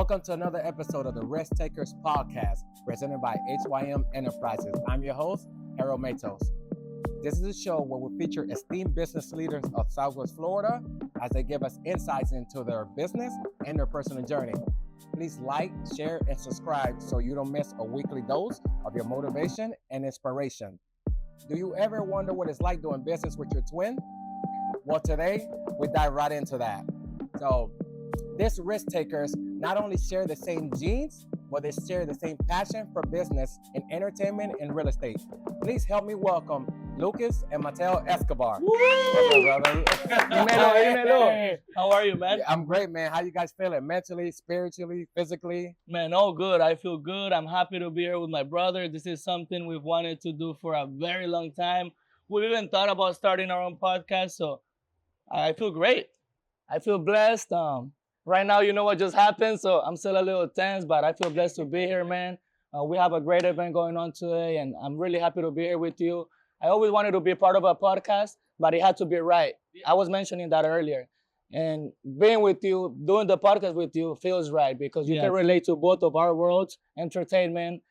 Welcome to another episode of the Risk Takers Podcast, presented by HYM Enterprises. I'm your host, Harold Matos. This is a show where we feature esteemed business leaders of Southwest Florida as they give us insights into their business and their personal journey. Please like, share, and subscribe so you don't miss a weekly dose of your motivation and inspiration. Do you ever wonder what it's like doing business with your twin? Well, today we dive right into that. So, these risk takers not only share the same genes, but they share the same passion for business in entertainment and real estate. Please help me welcome Lukas and Mateo Escobar. What's up, brother? Dímelo. How are you, man? Yeah, I'm great, man. How you guys feeling? Mentally, spiritually, physically? Man, all good. I feel good. I'm happy to be here with my brother. This is something we've wanted to do for a very long time. We've even thought about starting our own podcast, so I feel great. I feel blessed. Right now, you know what just happened, so I'm still a little tense, but I feel blessed to be here, man. We have a great event going on today, and I'm really happy to be here with you. I always wanted to be part of a podcast, but it had to be right. I was mentioning that earlier. And being with you, doing the podcast with you feels right because you can relate to both of our worlds, entertainment,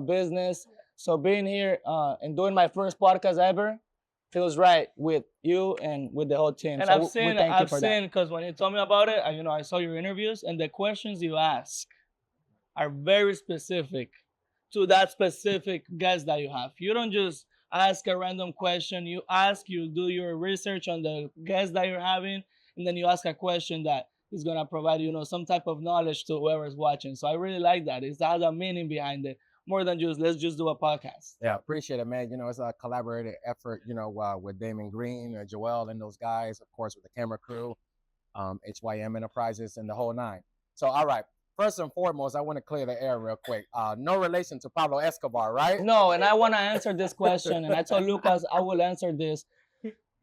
business. So being here and doing my first podcast ever feels right with you and with the whole team. And so I've seen, because when you told me about it, I saw your interviews, and the questions you ask are very specific to that specific guest that you have. You don't just ask a random question. You do your research on the guest that you're having, and then you ask a question that is going to provide, some type of knowledge to whoever's watching. So I really like that. It has a meaning behind it, more than just, let's just do a podcast. Yeah, appreciate it, man. It's a collaborative effort, with Damon Green, Joel, and those guys, of course, with the camera crew, HYM Enterprises, and the whole nine. So, all right. First and foremost, I want to clear the air real quick. No relation to Pablo Escobar, right? No, and I want to answer this question, and I told Lucas I will answer this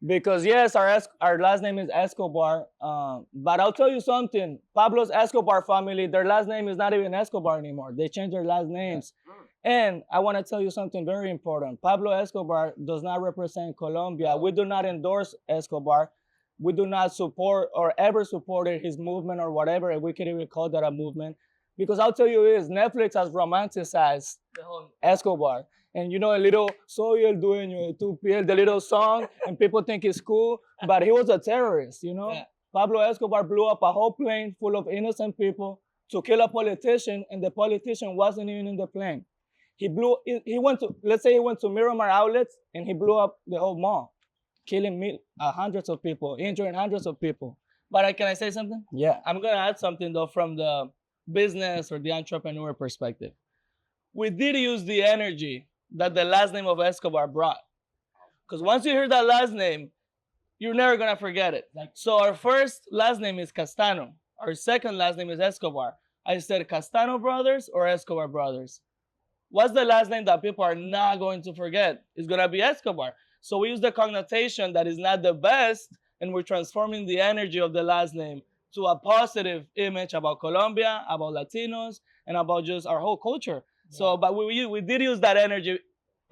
because, yes, our last name is Escobar, but I'll tell you something. Pablo's Escobar family, their last name is not even Escobar anymore. They changed their last names. And I want to tell you something very important. Pablo Escobar does not represent Colombia. We do not endorse Escobar. We do not support or ever supported his movement or whatever, and we can even call that a movement. Because I'll tell you this, Netflix has romanticized Escobar. And a little Soy el dueño de tu piel, the little song, and people think it's cool, but he was a terrorist, Yeah. Pablo Escobar blew up a whole plane full of innocent people to kill a politician, and the politician wasn't even in the plane. He went to Miramar Outlets, and he blew up the whole mall, killing hundreds of people, injuring hundreds of people. But can I say something? Yeah. I'm going to add something, though, from the business or the entrepreneur perspective. We did use the energy that the last name of Escobar brought. Because once you hear that last name, you're never going to forget it. So our first last name is Castano. Our second last name is Escobar. I said Castano brothers or Escobar brothers. What's the last name that people are not going to forget? It's going to be Escobar. So we use the connotation that is not the best, and we're transforming the energy of the last name to a positive image about Colombia, about Latinos, and about just our whole culture. Yeah. So, but we did use that energy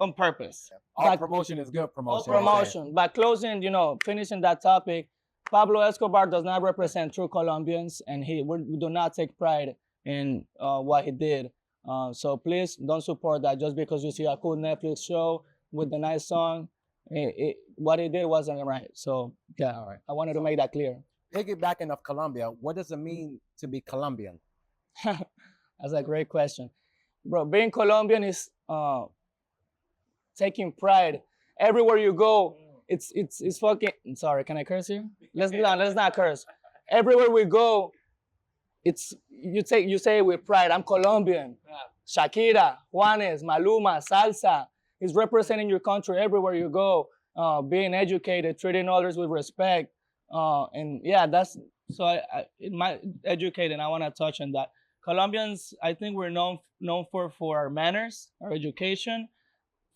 on purpose. All promotion is good promotion. All promotion. But closing, finishing that topic, Pablo Escobar does not represent true Colombians, and we do not take pride in what he did. So please don't support that just because you see a cool Netflix show with a nice song. What he did wasn't right. So, yeah, all right. I wanted to make that clear. Piggybacking of Colombia, what does it mean to be Colombian? That's a great question. Bro, being Colombian is taking pride. Everywhere you go, it's fucking... Sorry, can I curse here? Let's not curse. Everywhere we go, you say it with pride. I'm Colombian. Shakira, Juanes, Maluma, salsa. It's representing your country everywhere you go, being educated, treating others with respect. And yeah, that's, so it might educate, and I want to touch on that. Colombians, I think we're known for our manners, our education.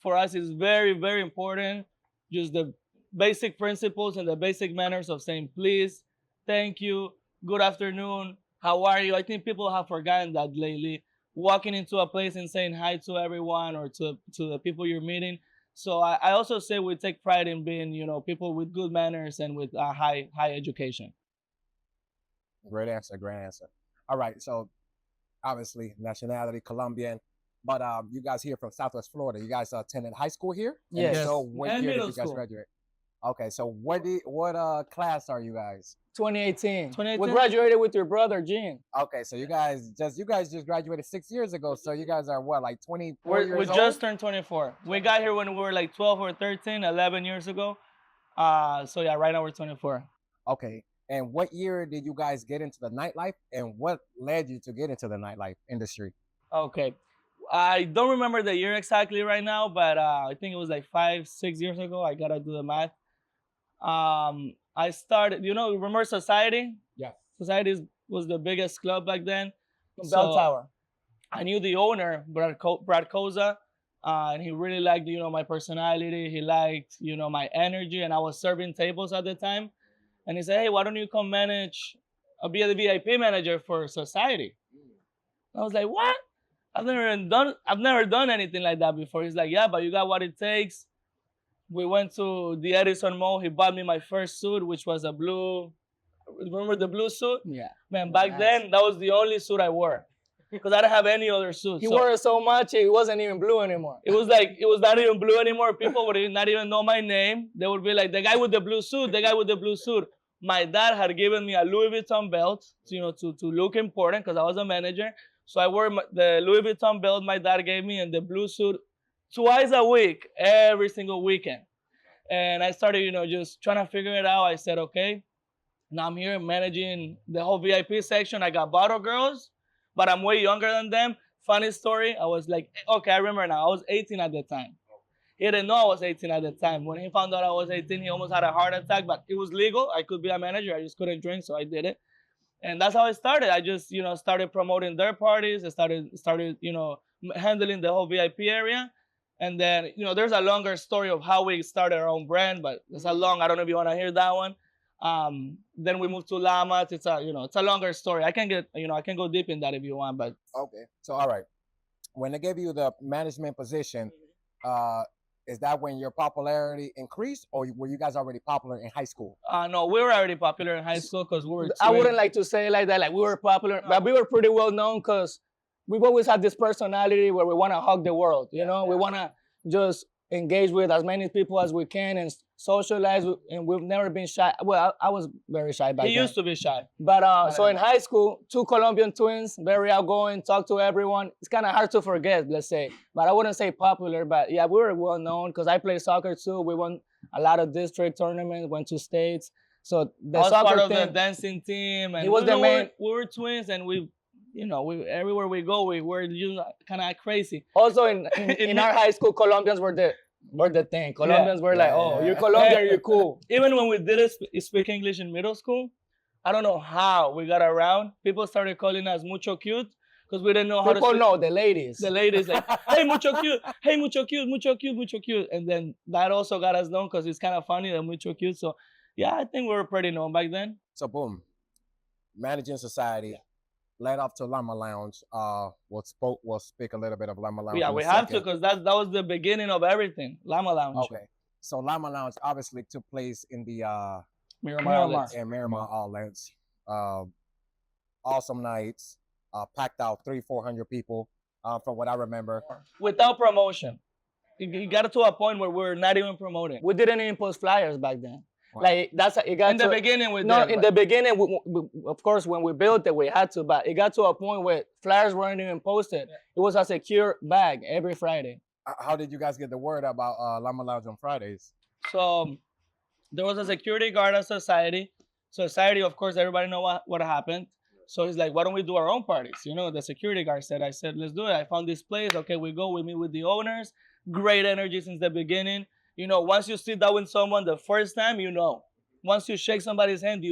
For us, it's very, very important. Just the basic principles and the basic manners of saying please, thank you, good afternoon, how are you? I think people have forgotten that lately. Walking into a place and saying hi to everyone or to the people you're meeting. So I also say we take pride in being, people with good manners and with high education. Great answer. All right. So obviously nationality Colombian, but you guys here from Southwest Florida. You guys attended high school here. And Yes. So what And year did middle you guys school. graduate? Okay, so what class are you guys? 2018. 2018? We graduated with your brother, Gene. Okay, so you guys just graduated 6 years ago. So you guys are what, like 24 We years just old? turned 24. We got here when we were like 12 or 13, 11 years ago. So yeah, right now we're 24. Okay. And what year did you guys get into the nightlife, and what led you to get into the nightlife industry? Okay. I don't remember the year exactly right now, but I think it was like 5, 6 years ago. I gotta do the math. I started, remember Society? Yeah. Society was the biggest club back then. Bell Tower. I knew the owner, Brad Koza, and he really liked, my personality. He liked, my energy, and I was serving tables at the time. And he said, hey, why don't you come be the VIP manager for Society? I was like, what? I've never done anything like that before. He's like, yeah, but you got what it takes. We went to the Edison Mall. He bought me my first suit, which was a blue. Remember the blue suit? Yeah. Man, back then, that was the only suit I wore. Because I didn't have any other suit. He wore it so much, it wasn't even blue anymore. It was not even blue anymore. People would not even know my name. They would be like, the guy with the blue suit, the guy with the blue suit. My dad had given me a Louis Vuitton belt, to look important because I was a manager. So I wore the Louis Vuitton belt my dad gave me and the blue suit twice a week, every single weekend. And I started, just trying to figure it out. I said, okay, now I'm here managing the whole VIP section. I got bottle girls, but I'm way younger than them. Funny story, I was like, okay, I remember now. I was 18 at the time. He didn't know I was 18 at the time. When he found out I was 18, he almost had a heart attack, but it was legal. I could be a manager. I just couldn't drink, so I did it. And that's how it started. I just, started promoting their parties. I started, handling the whole VIP area. And then, there's a longer story of how we started our own brand, but it's I don't know if you want to hear that one. Then we moved to Lamas. It's a longer story. I can go deep in that if you want, but. Okay. So, all right. When they gave you the management position, is that when your popularity increased, or were you guys already popular in high school? No, we were already popular in high school because we were. I wouldn't like to say it like that, like we were popular, but we were pretty well known because we've always had this personality where we want to hug the world, we want to just engage with as many people as we can and socialize, and we've never been shy. Well, I was very shy back then. He used to be shy. But so in high school, 2 Colombian twins, very outgoing, talk to everyone. It's kind of hard to forget, let's say. But I wouldn't say popular, but yeah, we were well known because I played soccer too. We won a lot of district tournaments, went to states. So the I was soccer part of team, the dancing team, and he was the main. We were twins, and we everywhere we go, we were kind of crazy. Also in our high school, Colombians were the thing. Colombians were like, oh, you're Colombian, you're cool. Even when we didn't speak English in middle school, I don't know how we got around. People started calling us mucho cute because we didn't know how to speak. People know, the ladies. The ladies like, hey, mucho cute. Hey, mucho cute, mucho cute, mucho cute. And then that also got us known because it's kind of funny, the mucho cute. So yeah, I think we were pretty known back then. So boom, managing Society, led off to Llama Lounge. We'll speak a little bit of Llama Lounge. Yeah, we have to because that was the beginning of everything. Llama Lounge. Okay. So Llama Lounge obviously took place in the Miramar. Miramar Outlets. Awesome nights. Packed out 300-400 people. From what I remember. Without promotion. It got to a point where we're not even promoting. We didn't even post flyers back then. Wow. Like it got in the beginning we no, did, in the beginning, of course, when we built it, we had to, but it got to a point where flyers weren't even posted. Yeah. It was a secure bag every Friday. How did you guys get the word about Llama Lounge on Fridays? So there was a security guard at Society. Society, of course, everybody know what happened. So he's like, why don't we do our own parties? The security guard said, let's do it. I found this place. Okay, we go, we meet with the owners. Great energy since the beginning. Once you sit down with someone the first time, Once you shake somebody's hand,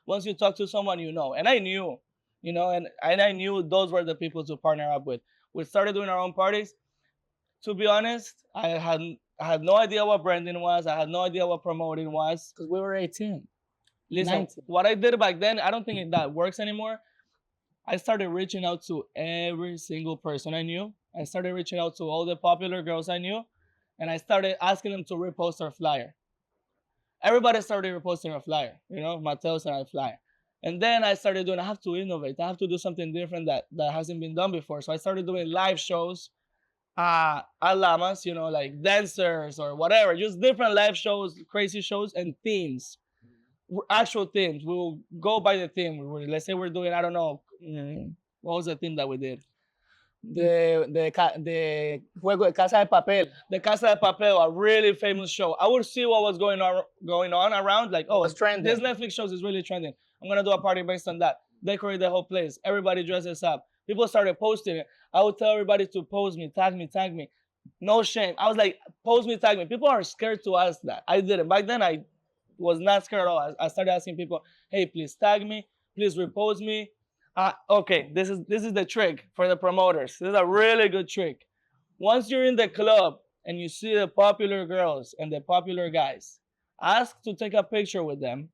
Once you talk to someone, And I knew, and I knew those were the people to partner up with. We started doing our own parties. To be honest, I had no idea what branding was. I had no idea what promoting was. Because we were 18. Listen, 19. What I did back then, I don't think that works anymore. I started reaching out to every single person I knew. I started reaching out to all the popular girls I knew. And I started asking them to repost our flyer. Everybody started reposting our flyer, Mateo and our flyer. And then I started doing, I have to innovate. I have to do something different that hasn't been done before. So I started doing live shows at Llamas, like dancers or whatever, just different live shows, crazy shows, and themes, actual themes. We will go by the theme. Let's say we're doing, I don't know, what was the theme that we did? The Juego de Casa de Papel. The Casa de Papel, a really famous show. I would see what was going on around, like, oh, It's trending. this Netflix show is really trending. I'm gonna do a party based on that. Decorate the whole place. Everybody dresses up. People started posting it. I would tell everybody to post me, tag me. No shame. I was like, post me, tag me. People are scared to ask that. I didn't. Back then, I was not scared at all. I started asking people, hey, please tag me, please repost me. Okay, this is the trick for the promoters. This is a really good trick. Once you're in the club and you see the popular girls and the popular guys, ask to take a picture with them,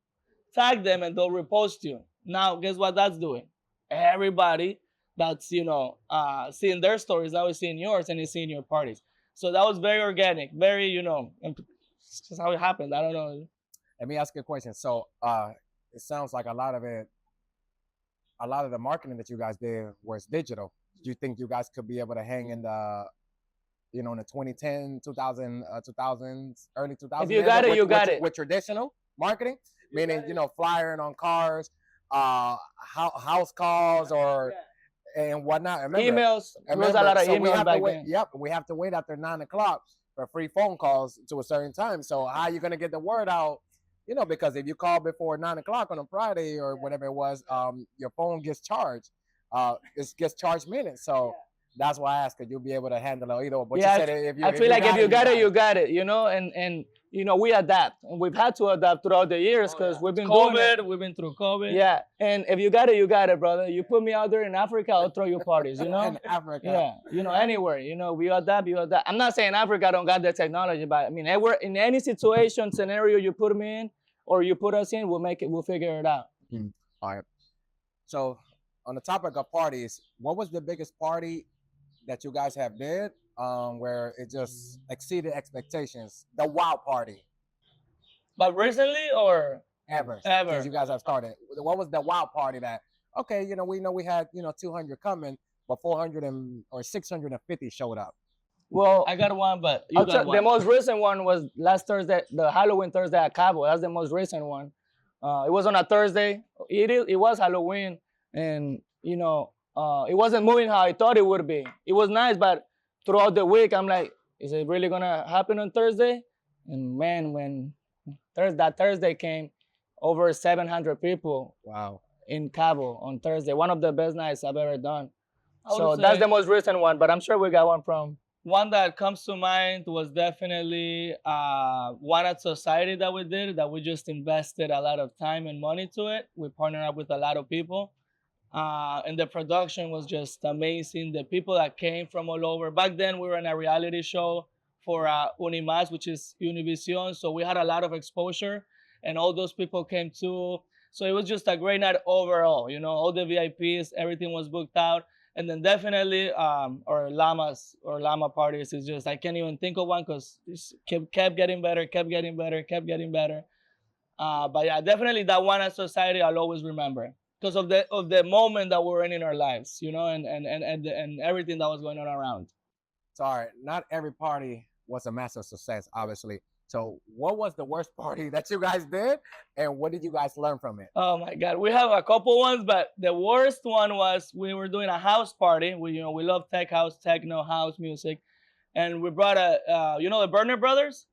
tag them, and they'll repost you. Now, guess what that's doing? Everybody that's seeing their stories now is seeing yours and is seeing your parties. So that was very organic, very it's just how it happened. I don't know. Let me ask you a question. So it sounds like a lot of the marketing that you guys did was digital. Do you think you guys could be able to hang in the in the 2010, 2000s, early 2000s? If you got it, you got it. With traditional marketing, meaning flyering on cars, house calls and whatnot. Remember, Emails. There was a lot of emails back then. Yep, we have to wait after 9 o'clock for free phone calls to a certain time. So how are you gonna get the word out? Because if you call before 9 o'clock on a Friday or whatever it was, your phone gets charged. It gets charged minutes. So that's why I asked, could you be able to handle it either? But Yeah, you said if you, I feel like if you got it, you got it. And we adapt, and we've had to adapt throughout the years because we've been doing it. We've been through COVID. Yeah, and if you got it, brother. You put me out there in Africa, I'll throw you parties. In Africa. Yeah, anywhere. We adapt. I'm not saying Africa don't got the technology, but I mean, in any situation, scenario you put me in or you put us in, we'll figure it out. All right. So on the topic of parties, what was the biggest party that you guys have did where it just exceeded expectations? The wow party. But recently or Ever. Ever. Since you guys have started. What was the wow party that, okay, we know we had, 200 coming, but 400 or 650 showed up? Well, I got one, but you got one. The most recent one was last Thursday, the Halloween Thursday at Cabo. That's the most recent one. It was on a Thursday. It was Halloween, and it wasn't moving how I thought it would be. It was nice, but throughout the week, I'm like, is it really gonna happen on Thursday? And man, when that Thursday came, over 700 people. Wow. In Cabo on Thursday. One of the best nights I've ever done. So say- that's the most recent one, but I'm sure we got one from. One that comes to mind was definitely one at Society that we did, that we just invested a lot of time and money to it. We partnered up with a lot of people. And the production was just amazing. The people that came from all over. Back then, we were in a reality show for Unimas, which is Univision. So we had a lot of exposure, and all those people came too. So it was just a great night overall. All the VIPs, everything was booked out. And then definitely our llama parties is just, I can't even think of one because it kept getting better. But yeah, definitely that one at Society I'll always remember because of the moment that we were in our lives, and everything that was going on around. So, all right, not every party was a massive success, obviously. So what was the worst party that you guys did, and what did you guys learn from it? Oh my God, we have a couple ones, but the worst one was we were doing a house party. We love tech house, techno house music, and we brought the Burner Brothers,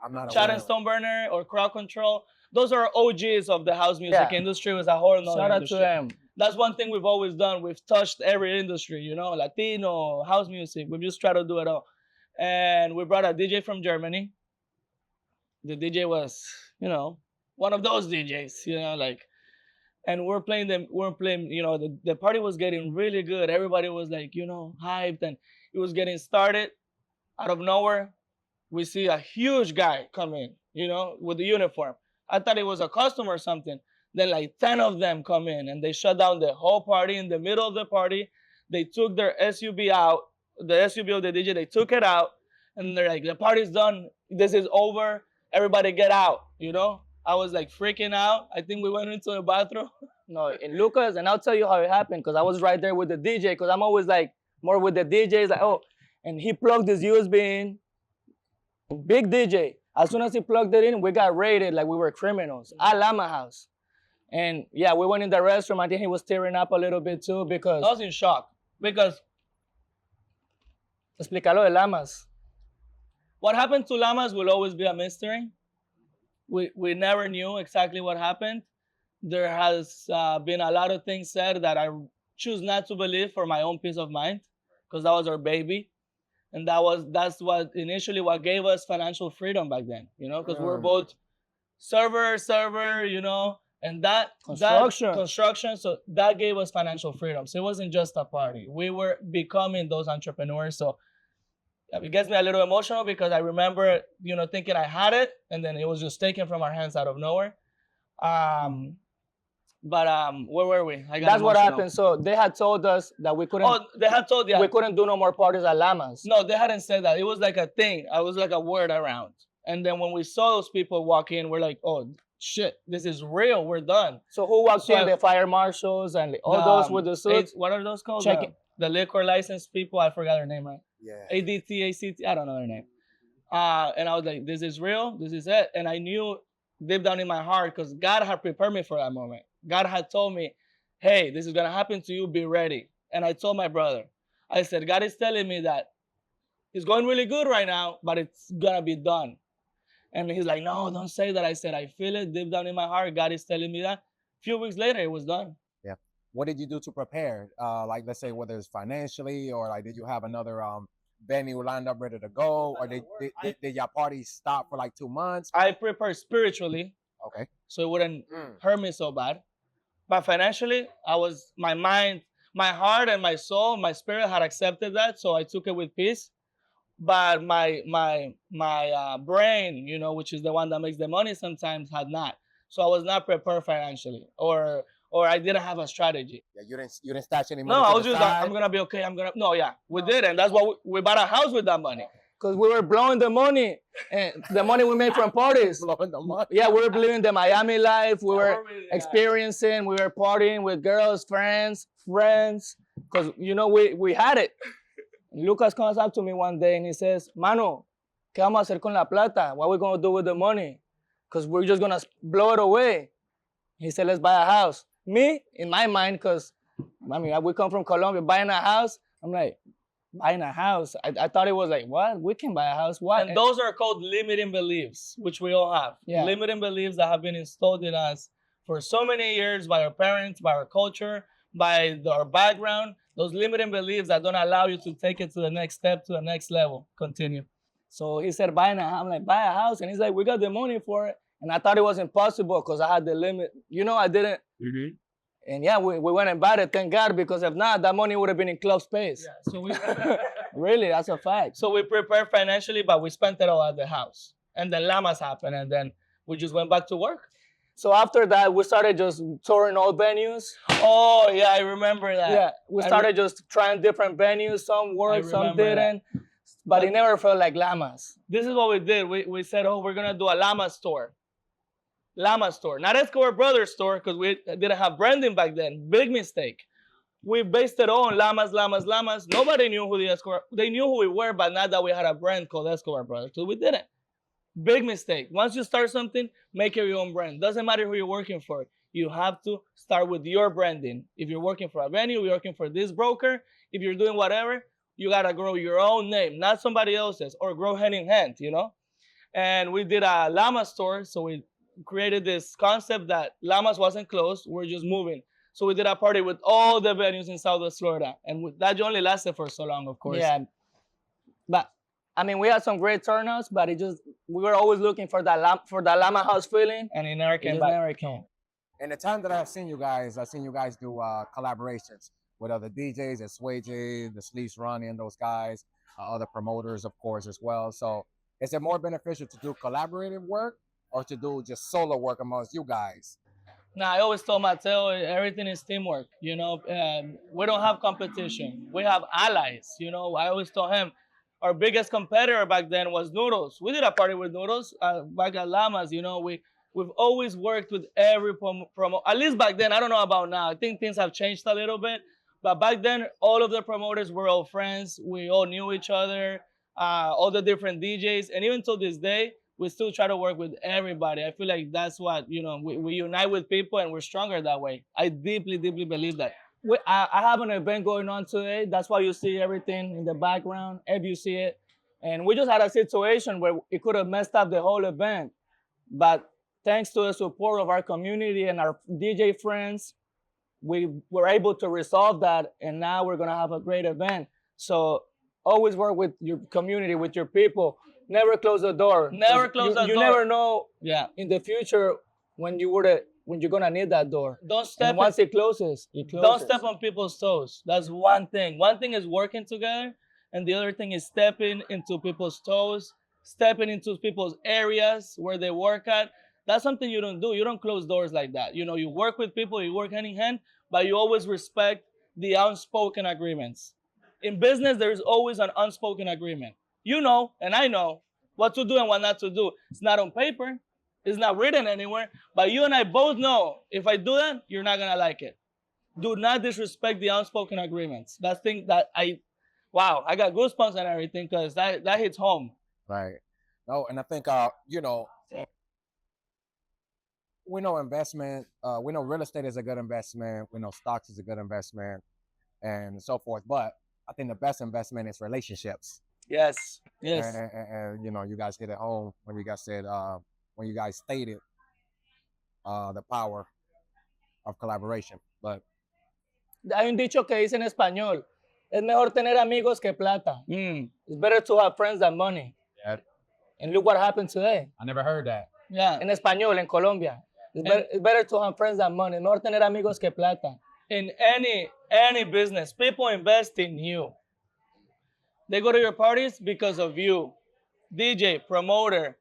I'm not Chad aware. and Stone Burner or Crowd Control. Those are OGs of the house music industry. It was a whole nother Shout out industry. to them. That's one thing we've always done. We've touched every industry, Latino, house music. We've just tried to do it all. And we brought a DJ from Germany. The DJ was, one of those DJs, and we're playing, the party was getting really good. Everybody was like, hyped, and it was getting started. Out of nowhere, we see a huge guy come in, with the uniform. I thought it was a customer or something. Then like 10 of them come in, and they shut down the whole party. In the middle of the party, they took their SUV out, the SUV of the DJ, they took it out, and they're like, the party's done. This is over. Everybody get out, I was like freaking out. I think we went into the bathroom. No, in Lucas, and I'll tell you how it happened because I was right there with the DJ because I'm always like more with the DJs, like, oh, and he plugged his USB in, big DJ. As soon as he plugged it in, we got raided like we were criminals at Lama House. And yeah, we went in the restroom. I think he was tearing up a little bit too because. I was in shock because. Explícalo de Lamas. What happened to Lamas will always be a mystery. We never knew exactly what happened. There has been a lot of things said that I choose not to believe for my own peace of mind, because that was our baby, and that's what initially what gave us financial freedom back then. You know, because we're both server, you know, and that construction. So that gave us financial freedom. So it wasn't just a party. We were becoming those entrepreneurs. So it gets me a little emotional because I remember, you know, thinking I had it, and then it was just taken from our hands out of nowhere. But where were we? That's what happened. So they had told us that we couldn't. Oh, they had told you. We couldn't do no more parties at Lamas. No, they hadn't said that. It was like a thing. I was like a word around. And then when we saw those people walk in, we're like, oh shit, this is real. We're done. So who walked in? The fire marshals and all those with the suits. What are those called? Checking. The liquor license people. I forgot their name, right? Yeah. ADT, ACT. I don't know their name. And I was like, this is real. This is it. And I knew deep down in my heart, because God had prepared me for that moment. God had told me, hey, this is going to happen to you. Be ready. And I told my brother, I said, God is telling me that it's going really good right now, but it's going to be done. And he's like, no, don't say that. I said, I feel it deep down in my heart. God is telling me that. A few weeks later, it was done. Yeah. What did you do to prepare? Like, let's say, whether it's financially, or like, did you have another venue lined up ready to go, or did your party stop for like 2 months? I prepared spiritually. Okay. So it wouldn't hurt me so bad. But financially, my mind, my heart and my soul, my spirit had accepted that. So I took it with peace. But my brain, you know, which is the one that makes the money sometimes, had not. So I was not prepared financially, or I didn't have a strategy. Yeah, you didn't stash any money. No, I was just like, I'm gonna be okay. We did, and that's what we bought a house with that money. Because we were blowing the money, and the money we made from parties. Blowing the money. Yeah, we were living the Miami life. We were experiencing. We were partying with girls, friends. Because you know we had it. Lucas comes up to me one day and he says, "Mano, ¿qué vamos a hacer con la plata? What are we gonna do with the money? Because we're just gonna blow it away." He said, "Let's buy a house." Me, in my mind, because I mean, we come from Colombia, buying a house. I'm like, buying a house? I thought it was like, what? We can buy a house? What? And those are called limiting beliefs, which we all have. Yeah. Limiting beliefs that have been installed in us for so many years by our parents, by our culture, by our background. Those limiting beliefs that don't allow you to take it to the next step, to the next level. Continue. So he said, buying a house. I'm like, buy a house? And he's like, we got the money for it. And I thought it was impossible because I had the limit. You know, I didn't. Mm-hmm. And yeah, we went and bought it, thank God, because if not, that money would have been in club space. Yeah, so we really, that's a fact. So we prepared financially, but we spent it all at the house. And then Lamas happened, and then we just went back to work. So after that, we started just touring all venues. Oh, yeah, I remember that. Yeah, we started just trying different venues. Some worked, some didn't. But it never felt like Lamas. This is what we did. We said, oh, we're going to do a Lama store. Lama store. Not Escobar Brothers store, because we didn't have branding back then. Big mistake. We based it on Lamas. Nobody knew who the Escobar... They knew who we were, but not that we had a brand called Escobar Brothers. So we didn't. Big mistake. Once you start something, make it your own brand. Doesn't matter who you're working for. You have to start with your branding. If you're working for a venue, you're working for this broker, if you're doing whatever, you got to grow your own name, not somebody else's, or grow hand in hand, you know? And we did a Lama store, so we created this concept that Lamas wasn't closed, we're just moving. So we did a party with all the venues in Southwest Florida. And that only lasted for so long, of course. Yeah. But, I mean, we had some great turnouts, but we were always looking for that Lama house feeling. And it never came back. Never came. In the time that I've seen you guys do collaborations with other DJs, the Sway J, the Sleeves Ronnie, and those guys, other promoters, of course, as well. So is it more beneficial to do collaborative work or to do just solo work amongst you guys? Nah, I always told Mateo, everything is teamwork, you know. We don't have competition. We have allies, you know. I always told him, our biggest competitor back then was Noodles. We did a party with Noodles back at Lamas, you know. We we've always worked with every promo. At least back then, I don't know about now. I think things have changed a little bit. But back then, all of the promoters were all friends. We all knew each other, all the different DJs. And even till this day, we still try to work with everybody. I feel like that's what, we unite with people and we're stronger that way. I deeply, deeply believe that. I have an event going on today. That's why you see everything in the background, if you see it. And we just had a situation where it could have messed up the whole event. But thanks to the support of our community and our DJ friends, we were able to resolve that. And now we're going to have a great event. So always work with your community, with your people. Never close the door. Never close the door. You never know in the future when you're gonna need that door. Don't step. And once it closes, it closes. Don't step on people's toes. That's one thing. One thing is working together, and the other thing is stepping into people's toes, stepping into people's areas where they work at. That's something you don't do. You don't close doors like that. You work with people, you work hand in hand, but you always respect the unspoken agreements. In business, there is always an unspoken agreement. You know, and I know what to do and what not to do. It's not on paper. It's not written anywhere. But you and I both know if I do that, you're not going to like it. Do not disrespect the unspoken agreements. That's thing that I got goosebumps and everything because that hits home. Right. No, and I think, we know investment. We know real estate is a good investment. We know stocks is a good investment and so forth. But I think the best investment is relationships. Yes. And you guys hit it home when you guys said, when you guys stated the power of collaboration. But hay un dicho que dice en español, es mejor tener amigos que plata. It's better to have friends than money. Yeah. And look what happened today. I never heard that. Yeah. En español, en Colombia. It's better to have friends than money. Es mejor tener amigos que plata. In any business, people invest in you. They go to your parties because of you. DJ, promoter,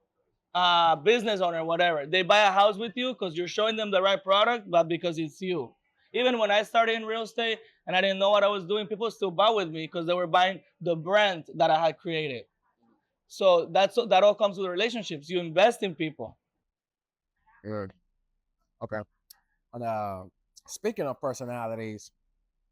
business owner, whatever. They buy a house with you because you're showing them the right product, but because it's you. Even when I started in real estate and I didn't know what I was doing, people still buy with me because they were buying the brand that I had created. So that all comes with relationships. You invest in people. Good. Okay. And speaking of personalities,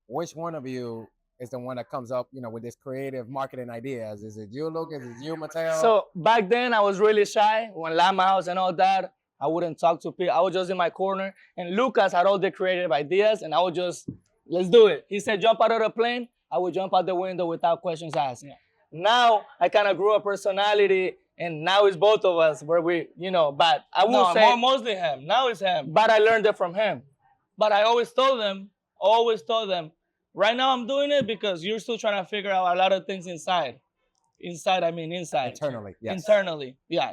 which one of you is the one that comes up, with this creative marketing ideas? Is it you, Lucas? Is it you, Mateo? So back then I was really shy. When Llama House and all that, I wouldn't talk to people. I was just in my corner. And Lucas had all the creative ideas, and I would just, let's do it. He said, jump out of the plane. I would jump out the window without questions asked. Yeah. Now I kind of grew a personality, and now it's both of us where we, but I won't say. Mostly him. Now it's him. But I learned it from him. But I always told them, right now I'm doing it because you're still trying to figure out a lot of things inside. Inside. Internally, yes.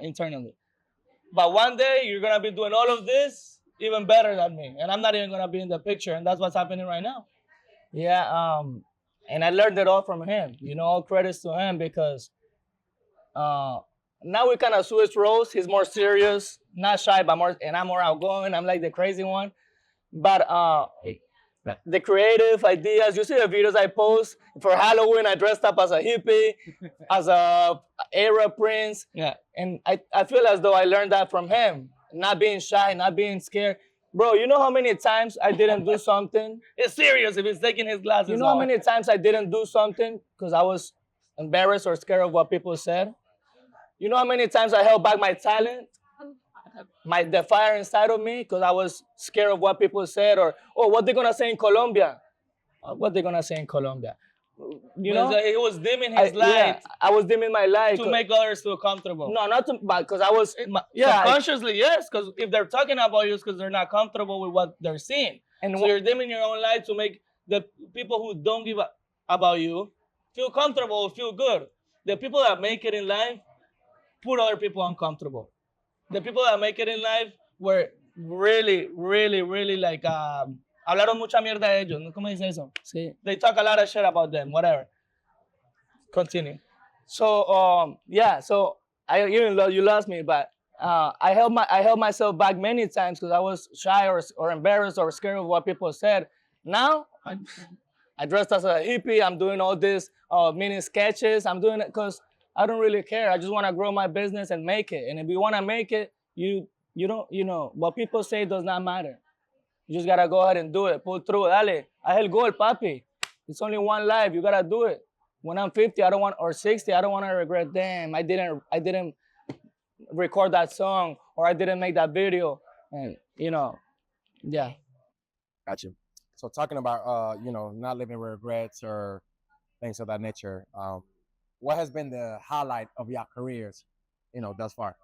Internally. But one day you're going to be doing all of this even better than me. And I'm not even going to be in the picture. And that's what's happening right now. Yeah. And I learned it all from him. All credits to him because now we kind of switch roles. He's more serious, not shy, but more, and I'm more outgoing. I'm like the crazy one. But the creative ideas, you see the videos I post. For Halloween, I dressed up as a hippie, as a Arab prince. Yeah. And I feel as though I learned that from him. Not being shy, not being scared. Bro, you know how many times I didn't do something? It's serious if he's taking his glasses off. You know how many times I didn't do something because I was embarrassed or scared of what people said? You know how many times I held back my talent? The fire inside of me because I was scared of what people said or what they're gonna say in Colombia. What they're gonna say in Colombia. He was dimming his light. Yeah, I was dimming my light to make others feel comfortable. No, not to, but because I was subconsciously, yes. Because if they're talking about you, it's because they're not comfortable with what they're seeing, and so you're dimming your own light to make the people who don't give up about you feel comfortable, feel good. The people that make it in life put other people uncomfortable. The people that make it in life were really, really, really like hablaron mucha mierda de ellos. ¿Cómo dice eso? Sí. They talk a lot of shit about them. Whatever. Continue. So so you lost me, but I held myself back many times because I was shy or embarrassed or scared of what people said. Now I dressed as a hippie. I'm doing all this mini sketches. I'm doing it because I don't really care. I just want to grow my business and make it. And if you want to make it, you You don't, what people say does not matter. You just gotta go ahead and do it. Pull through. Dale. Haz el gol, papi. It's only one life. You gotta do it. When I'm 50, I don't want, or 60, I don't want to regret. Damn, I didn't record that song, or I didn't make that video. And yeah. Got you. So talking about not living with regrets or things of that nature. What has been the highlight of your careers, thus far?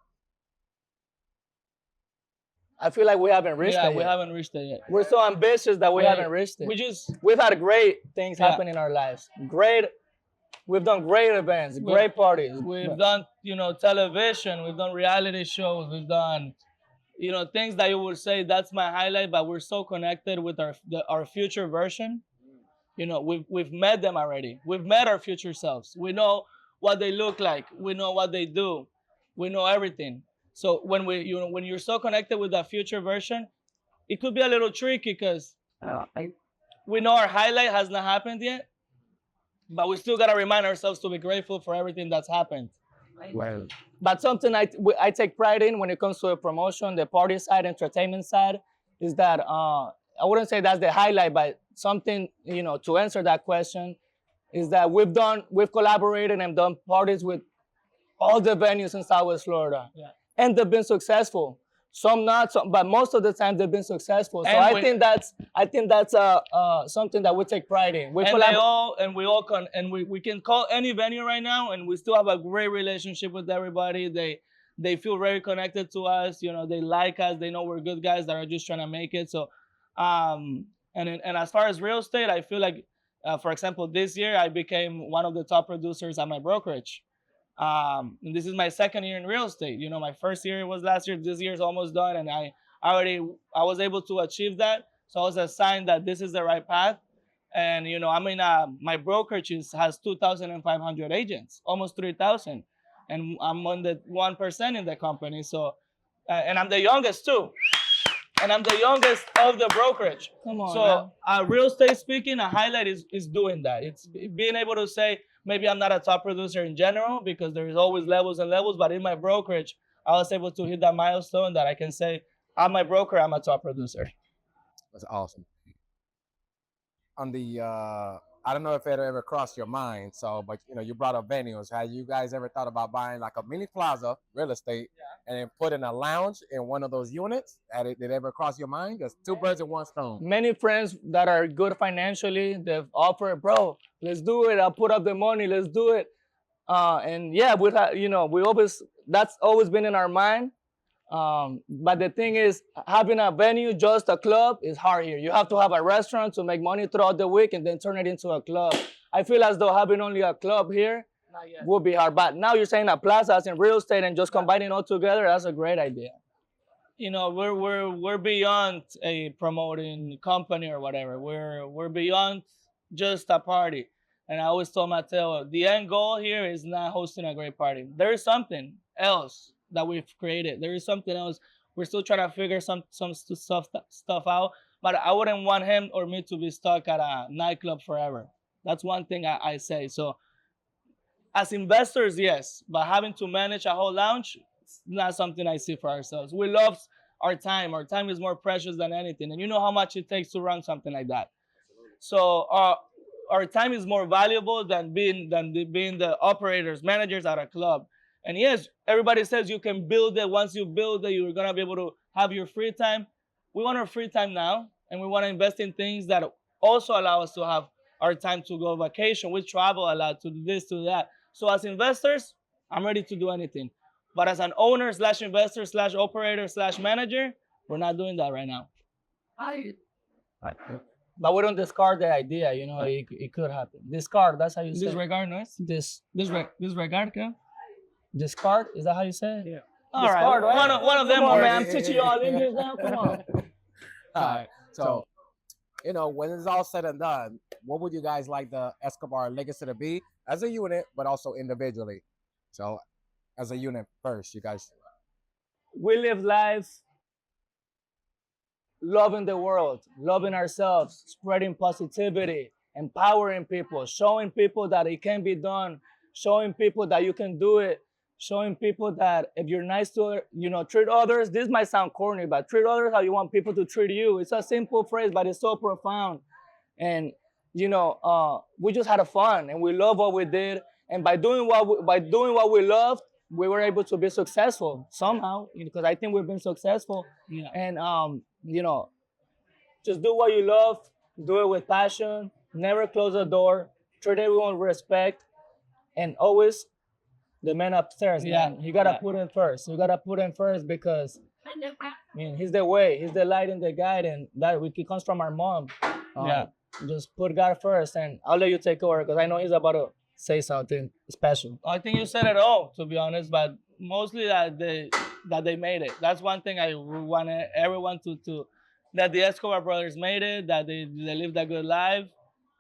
I feel like we haven't reached Yeah, it we yet. haven't reached it yet. We're so ambitious that we haven't reached it. We've had great things happen in our lives. We've done great events, great parties. We've done, television. We've done reality shows. We've done, things that you would say that's my highlight. But we're so connected with our future version. We've met them already. We've met our future selves. We know what they look like. We know what they do. We know everything. So when when you're so connected with that future version, it could be a little tricky because we know our highlight has not happened yet, but we still gotta remind ourselves to be grateful for everything that's happened. Well, But something I take pride in when it comes to a promotion, the party side, entertainment side, is that I wouldn't say that's the highlight, but something to answer that question is that we've collaborated and done parties with all the venues in Southwest Florida. Yeah. And they've been successful. Some not, but most of the time they've been successful. So And I think that's something that we take pride in. We can call any venue right now, and we still have a great relationship with everybody. They feel very connected to us. They like us. They know we're good guys that are just trying to make it. So, and as far as real estate, I feel like, for example, this year I became one of the top producers at my brokerage. And this is my second year in real estate. My first year was last year. This year is almost done, and I was able to achieve that. So I was assigned that this is the right path. And my brokerage has 2,500 agents, almost 3,000, and I'm on the 1% in the company. So, and I'm the youngest too. And I'm the youngest of the brokerage. Come on. So, real estate speaking, a highlight is doing that. It's being able to say, maybe I'm not a top producer in general because there's always levels and levels, but in my brokerage, I was able to hit that milestone that I can say, I'm my broker, I'm a top producer. that's awesome. On the, I don't know if it ever crossed your mind. So, but you brought up venues. Have you guys ever thought about buying like a mini plaza, real estate, and then putting a lounge in one of those units? Did it ever cross your mind? Because two birds in one stone. Many friends that are good financially, they've offered, bro, let's do it. I'll put up the money. Let's do it. And yeah, that's always been in our mind. But the thing is, having a venue, just a club, is hard here. You have to have a restaurant to make money throughout the week and then turn it into a club. I feel as though having only a club here would be hard. But now you're saying a plaza as in real estate and just combining all together, that's a great idea. We're beyond a promoting company or whatever. We're beyond just a party. And I always told Mateo, the end goal here is not hosting a great party. There is something else that we've created. There is something else. We're still trying to figure some stuff out. But I wouldn't want him or me to be stuck at a nightclub forever. That's one thing I say. So as investors, yes, but having to manage a whole lounge, it's not something I see for ourselves. We love our time. Our time is more precious than anything. And you know how much it takes to run something like that. So our time is more valuable than being the operators, managers at a club. And yes, everybody says you can build it. Once you build it, you're going to be able to have your free time. We want our free time now, and we want to invest in things that also allow us to have our time to go vacation. We travel a lot, to do this, to that. So as investors, I'm ready to do anything. But as an owner / investor / operator / manager, we're not doing that right now. But we don't discard the idea, it could happen. Discard, that's how you say it. Disregard, no? Disregard, ¿qué? Discard, is that how you say it? Yeah. All right. One of them. Come on, man. I'm teaching you all English now. Come on. All right. So, when it's all said and done, what would you guys like the Escobar legacy to be as a unit, but also individually? So, as a unit first, you guys. We live life loving the world, loving ourselves, spreading positivity, empowering people, showing people that it can be done, showing people that you can do it. showing people that if you're nice to, treat others. This might sound corny, but treat others how you want people to treat you. It's a simple phrase, but it's so profound. And we just had a fun, and we love what we did. And by doing what we loved, we were able to be successful somehow. Because I think we've been successful. Yeah. And just do what you love, do it with passion, never close the door, treat everyone with respect, and always the man upstairs, man. You gotta put him first. You gotta put him first because he's the way, he's the light and the guide, and that it comes from our mom. Just put God first, and I'll let you take over because I know he's about to say something special. I think you said it all, to be honest, but mostly that they made it. That's one thing I wanted everyone to that the Escobar brothers made it, that they lived a good life,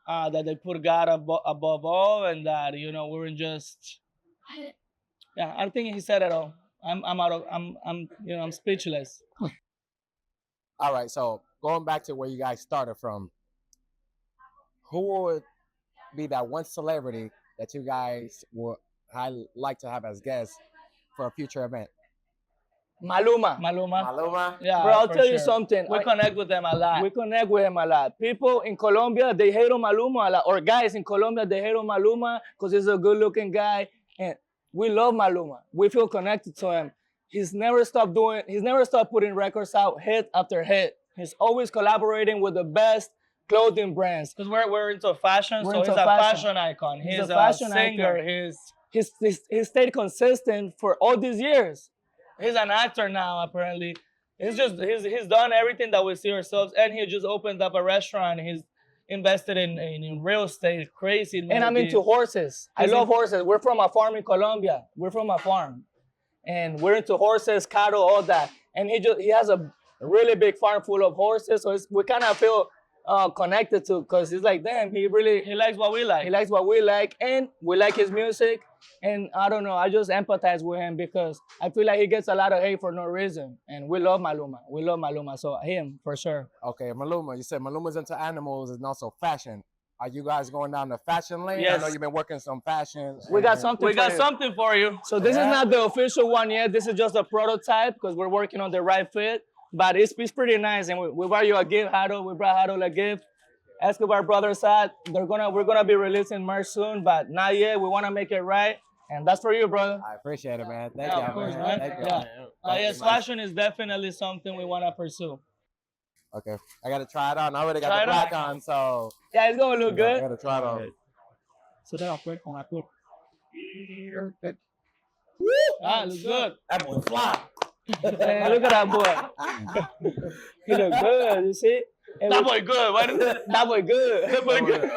that they put God above all, and that we were just I think he said it all. I'm speechless. All right, so going back to where you guys started from, who would be that one celebrity that you guys would like to have as guests for a future event? Maluma. Maluma? Yeah, bro, I'll tell you something. We connect with them a lot. We connect with him a lot. People in Colombia, they hate on Maluma a lot. Or guys in Colombia, they hate on Maluma because he's a good-looking guy. And we love Maluma. We feel connected to him. He's never stopped putting records out, hit after hit. He's always collaborating with the best clothing brands. Because we're into fashion, he's a fashion icon. He's a fashion singer. Icon. He's stayed consistent for all these years. He's an actor now, apparently. He's done everything that we see ourselves, and he just opened up a restaurant. He's invested in real estate, crazy. And I'm into horses. I love horses. We're from a farm in Colombia. We're from a farm, and we're into horses, cattle, all that. And he has a really big farm full of horses, so we kind of feel connected to, because he's like, damn, he likes what we like. He likes what we like, and we like his music. And I don't know, I just empathize with him because I feel like he gets a lot of hate for no reason. And we love Maluma. So him, for sure. Okay, Maluma. You said Maluma's into animals and also fashion. Are you guys going down the fashion lane? Yes. I know you've been working some fashion. We got something for you. So this is not the official one yet. This is just a prototype because we're working on the right fit. But it's pretty nice. And we brought you a gift, Harold. We brought Harold a gift. Escobar Brothers hat. We're gonna be releasing merch soon, but not yet. We want to make it right. And that's for you, brother. I appreciate it, man. Thank Yeah, you, of course, man. man. Thank you. Yes, fashion is definitely something we want to pursue. Okay, I gotta try it on. I already got Try the it black on, so Yeah, it's gonna look I good. gotta try it on. So then I'll put on. Looks good. That boy fly. Man, look at that boy. He look good. You see? And That boy good. Why did That boy good. that boy good?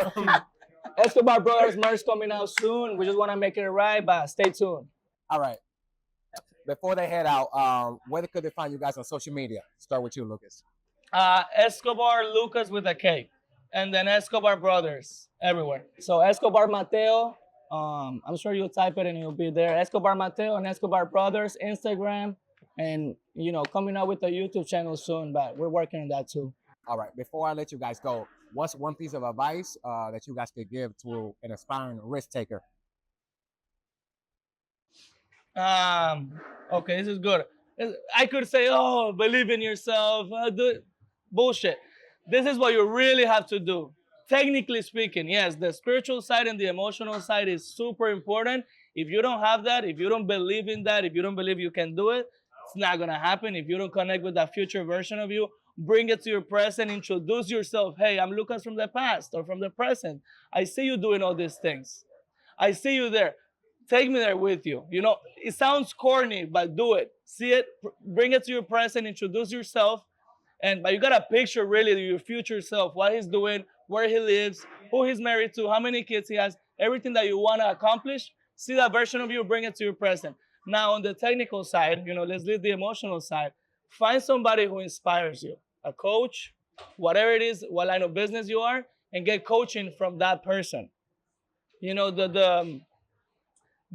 Escobar Brothers merch coming out soon. We just want to make it right, but stay tuned. All right. Before they head out, where could they find you guys on social media? Start with you, Lucas. Escobar Lucas with a K, and then Escobar Brothers everywhere. So Escobar Mateo, I'm sure you'll type it and it'll be there. Escobar Mateo and Escobar Brothers, Instagram, and coming out with a YouTube channel soon, but we're working on that too. All right. Before I let you guys go, what's one piece of advice that you guys could give to an aspiring risk taker? Okay, this is good. I could say, oh, believe in yourself. Do it. Bullshit. This is what you really have to do. Technically speaking, yes, the spiritual side and the emotional side is super important. If you don't have that, if you don't believe in that, if you don't believe you can do it, it's not going to happen. If you don't connect with that future version of you, bring it to your present, introduce yourself. Hey, I'm Lucas from the past or from the present. I see you doing all these things. I see you there. Take me there with you. It sounds corny, but do it. See it, bring it to your present, introduce yourself. But you got to picture really your future self, what he's doing, where he lives, who he's married to, how many kids he has, everything that you want to accomplish. See that version of you, bring it to your present. Now, on the technical side, let's leave the emotional side. Find somebody who inspires you, a coach, whatever it is, what line of business you are, and get coaching from that person. The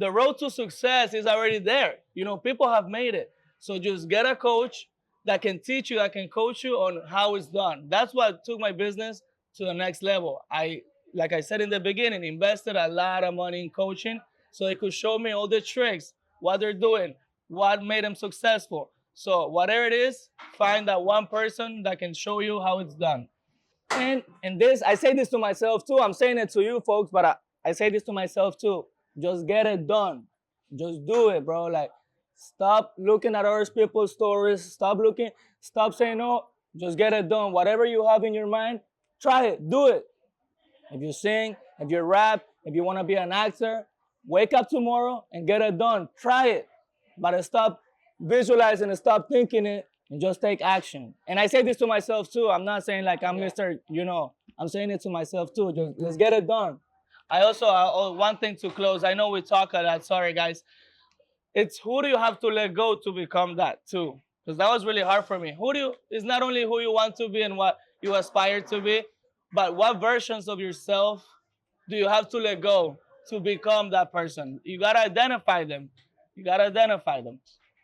road to success is already there. People have made it. So just get a coach that can teach you, that can coach you on how it's done. That's what took my business to the next level. Like I said in the beginning, invested a lot of money in coaching so they could show me all the tricks, what they're doing, what made them successful. So whatever it is, find that one person that can show you how it's done. And this, I say this to myself too. I'm saying it to you folks, but I say this to myself too. Just get it done. Just do it, bro. Like, stop looking at other people's stories. Stop saying no. Just get it done. Whatever you have in your mind, try it. Do it. If you sing, if you rap, if you want to be an actor, wake up tomorrow and get it done. Try it. But stop visualizing and stop thinking it and just take action. And I say this to myself too. I'm not saying like I'm Mr. I'm saying it to myself too. Just get it done. I also, one thing to close, I know we talk a lot, sorry guys. It's who do you have to let go to become that too? Because that was really hard for me. It's not only who you want to be and what you aspire to be, but what versions of yourself do you have to let go to become that person? You gotta identify them. You gotta identify them.